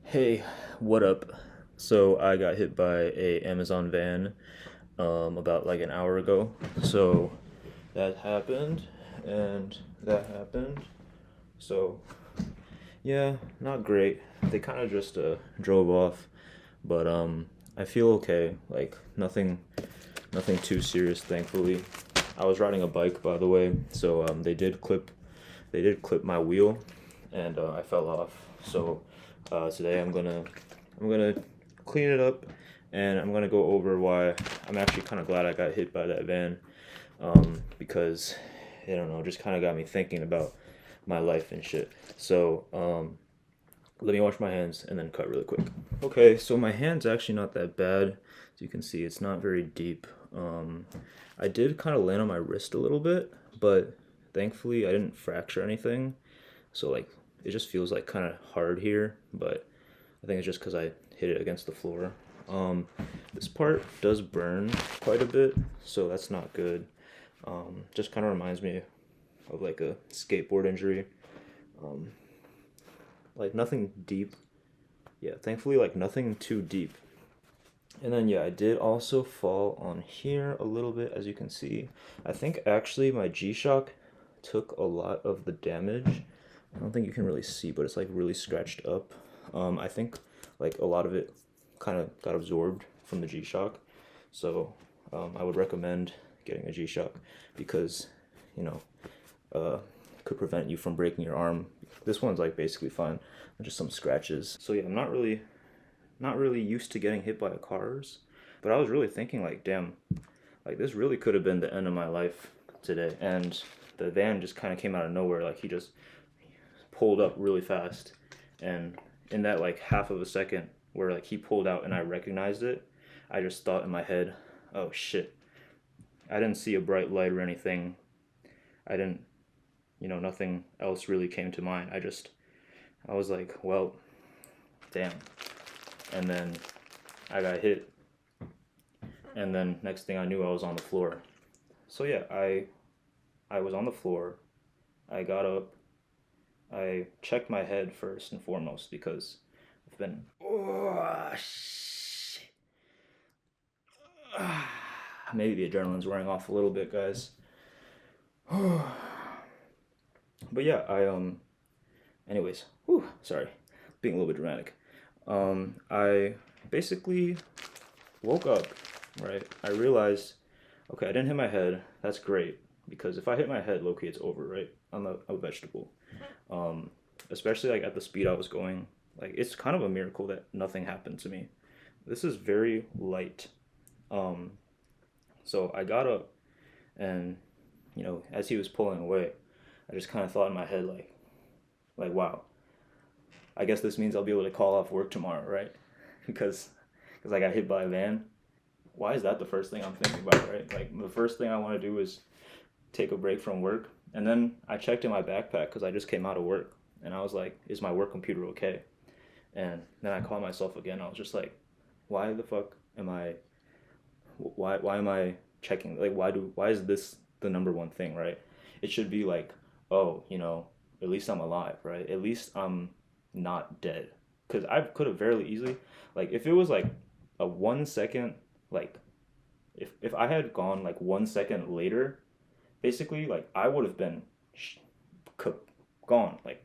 Hey, what up? So I got hit by a Amazon van about like an hour ago. So that happened and that happened. So yeah, not great. They kind of just drove off, but I feel okay. Like nothing too serious, thankfully. I was riding a bike, by the way, so they did clip my wheel, and I fell off. So today I'm gonna clean it up, and I'm gonna go over why I'm actually kind of glad I got hit by that van, because I don't know, just kind of got me thinking about my life and shit. So let me wash my hands and then cut really quick. Okay, so my hand's actually not that bad. As you can see, it's not very deep. I did kind of land on my wrist a little bit, but thankfully I didn't fracture anything. So like it just feels like kind of hard here, but I think it's just because I hit it against the floor. Um, this part does burn quite a bit, so that's not good. Just kind of reminds me of like a skateboard injury. Like nothing deep. Yeah, thankfully like nothing too deep. And then yeah, I did also fall on here a little bit, as you can see. I think actually my G-Shock took a lot of the damage. I don't think you can really see, but it's like really scratched up. I think like a lot of it kind of got absorbed from the G-Shock. So I would recommend getting a G-Shock because, you know, could prevent you from breaking your arm. This one's like basically fine, just some scratches. So yeah, I'm not really used to getting hit by cars, but I was really thinking like, damn, like this really could have been the end of my life today. And the van just kind of came out of nowhere. Like he just pulled up really fast, and in that like half of a second where like he pulled out and I recognized it, I just thought in my head, oh shit, I didn't see a bright light or anything. I didn't, nothing else really came to mind. I was like, well, damn. And then I got hit, and then next thing I knew, I was on the floor. So yeah, I was on the floor. I got up. I checked my head first and foremost because I've been oh shit. Maybe the adrenaline's wearing off a little bit, guys. But yeah, anyways, whew, sorry, being a little bit dramatic. I basically woke up, right? I realized, okay, I didn't hit my head. That's great because if I hit my head, low-key, it's over, right? I'm a vegetable. Um, Especially like at the speed I was going, like it's kind of a miracle that nothing happened to me. This is very light. Um, so I got up, and as he was pulling away, I just kind of thought in my head like wow, I guess this means I'll be able to call off work tomorrow, right? Because I got hit by a van. Why is that the first thing I'm thinking about, right? Like the first thing I want to do is take a break from work, and then I checked in my backpack because I just came out of work, and I was like, is my work computer okay? And then I called myself again. I was just like, why the fuck am I? Why am I checking? Like, why is this the number one thing, right? It should be like, oh, at least I'm alive, right? At least I'm not dead. Because I could have very easily, like, if it was like a 1 second, like, if I had gone like 1 second later, basically, like, I would have been sh- gone, like,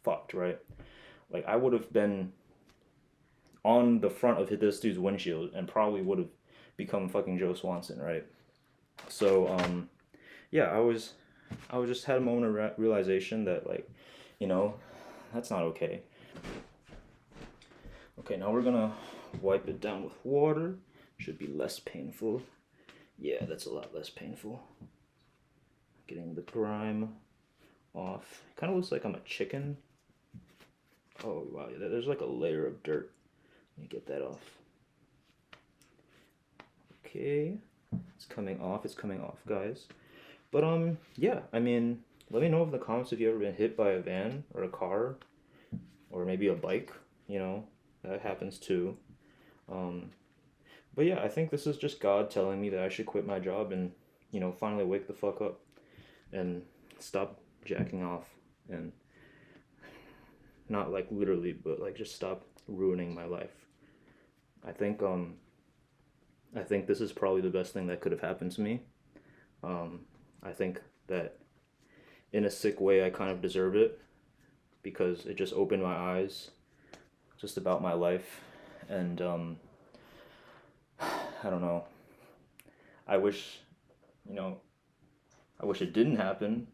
fucked, right? Like, I would have been on the front of this dude's windshield and probably would have become fucking Joe Swanson, right? So yeah, I was just had a moment of realization that like, you know, that's not okay. Okay, now we're gonna wipe it down with water. Should be less painful. Yeah, that's a lot less painful. Getting the grime off. Kind of looks like I'm a chicken. Oh wow, there's like a layer of dirt. Let me get that off. Okay, it's coming off. It's coming off, guys. But yeah. I mean, let me know in the comments if you ever been hit by a van or a car or maybe a bike. You know, that happens too. Um, but yeah, I think this is just God telling me that I should quit my job and finally wake the fuck up and stop jacking off and not like literally, but like just stop ruining my life. I think I think this is probably the best thing that could have happened to me. Um, I think that in a sick way I kind of deserve it because it just opened my eyes just about my life, and I don't know. I wish, you know, I wish it didn't happen,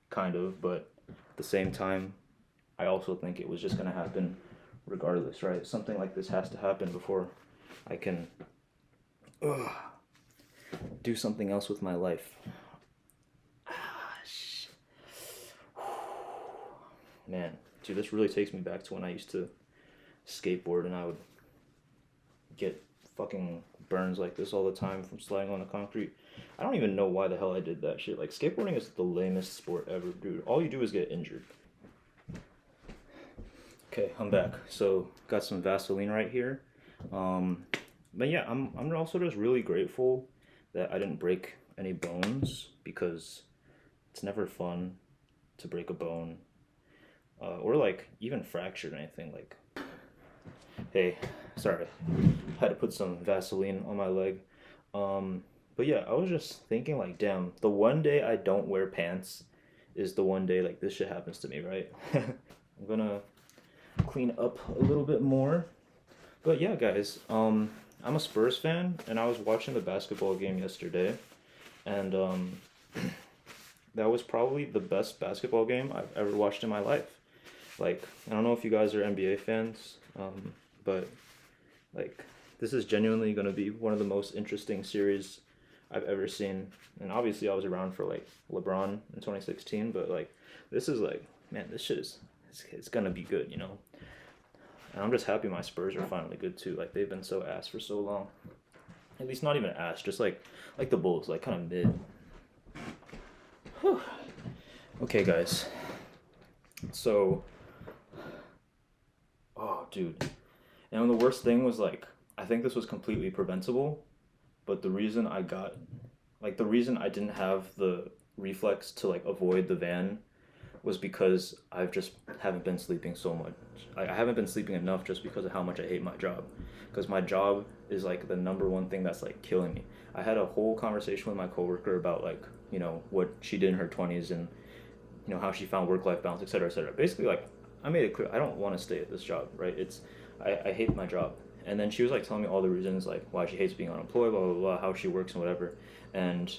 kind of, but at the same time, I also think it was just gonna happen regardless, right? Something like this has to happen before I can ugh, do something else with my life. Man, dude, this really takes me back to when I used to skateboard and I would get fucking burns like this all the time from sliding on the concrete. I don't even know why the hell I did that shit. Like, skateboarding is the lamest sport ever, dude. All you do is get injured. Okay, I'm back. So, got some Vaseline right here. But yeah, I'm also just really grateful that I didn't break any bones because it's never fun to break a bone or like even fracture anything. Like, hey, sorry, had to put some Vaseline on my leg. But yeah, I was just thinking like, damn, the one day I don't wear pants is the one day like this shit happens to me, right? I'm gonna clean up a little bit more. But yeah, guys, I'm a Spurs fan, and I was watching the basketball game yesterday, and that was probably the best basketball game I've ever watched in my life. Like, I don't know if you guys are NBA fans, but like, this is genuinely going to be one of the most interesting series I've ever seen. And obviously, I was around for like LeBron in 2016, but like, this is like, man, this shit is it's gonna be good, you know. And I'm just happy my Spurs are finally good too. Like, they've been so ass for so long. At least not even ass, just like the Bulls, like kind of mid. Whew. Okay, guys. So, oh, dude. And the worst thing was like, I think this was completely preventable, but the reason I didn't have the reflex to like avoid the van was because I've just haven't been sleeping so much. I haven't been sleeping enough just because of how much I hate my job. Because my job is like the number one thing that's like killing me. I had a whole conversation with my coworker about like, you know, what she did in her 20s and, you know, how she found work-life balance, etc., etc. Basically, like, I made it clear I don't want to stay at this job, right? I hate my job. And then she was like telling me all the reasons like why she hates being unemployed, blah blah blah, how she works and whatever. And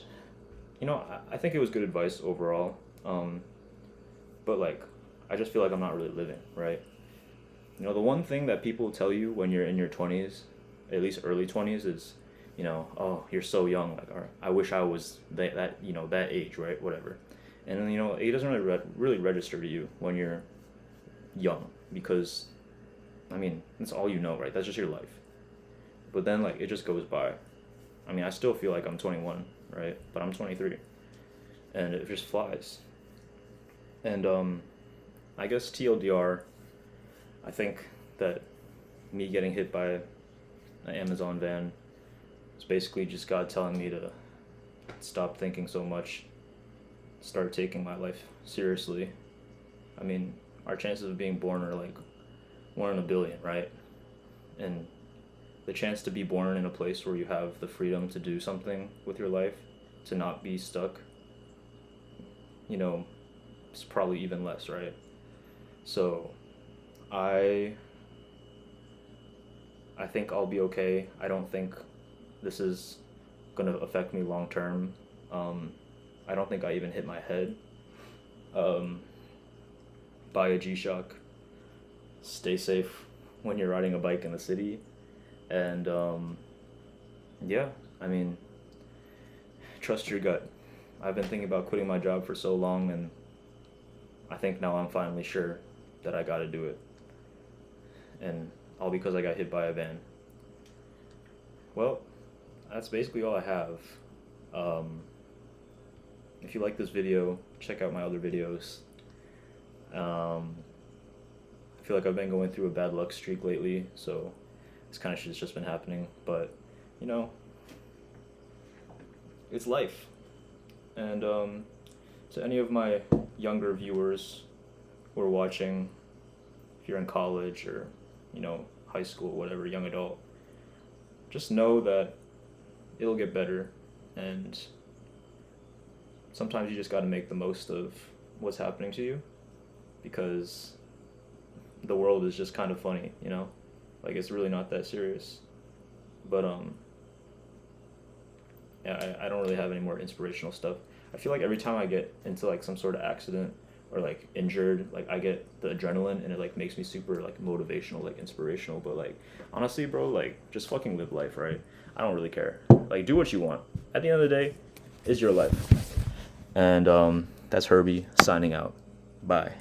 you know, I think it was good advice overall. But like, I just feel like I'm not really living, right? You know, the one thing that people tell you when you're in your 20s, at least early 20s, is, you know, oh, you're so young. Like, or, I wish I was that you know, that age, right? Whatever. And you know, it doesn't really register to you when you're young because, I mean, that's all you know, right? That's just your life. But then like it just goes by. I mean, I still feel like I'm 21, right? But I'm 23, and it just flies. And I guess TLDR, I think that me getting hit by an Amazon van is basically just God telling me to stop thinking so much, start taking my life seriously. I mean, our chances of being born are like 1 in a billion, right? And the chance to be born in a place where you have the freedom to do something with your life, to not be stuck, you know, it's probably even less, right? So I I think I'll be okay. I don't think this is gonna affect me long term. Um, I don't think I even hit my head. Um, Buy a G-Shock. Stay safe when you're riding a bike in the city. And yeah, I mean, trust your gut. I've been thinking about quitting my job for so long, and I think now I'm finally sure that I gotta do it. And all because I got hit by a van. Well, that's basically all I have. Um, if you like this video, check out my other videos. Um, I feel like I've been going through a bad luck streak lately, so this kind of shit's just been happening. But, you know, it's life. And to any of my younger viewers who are watching, if you're in college or, high school, whatever, young adult, just know that it'll get better, and sometimes you just got to make the most of what's happening to you, because the world is just kind of funny, like it's really not that serious. But yeah, I don't really have any more inspirational stuff. I feel like every time I get into like some sort of accident or like injured, like I get the adrenaline and it like makes me super like motivational, like inspirational. But like honestly, bro, like just fucking live life, right? I don't really care. Like do what you want. At the end of the day, it's your life. And that's Herbie signing out. Bye.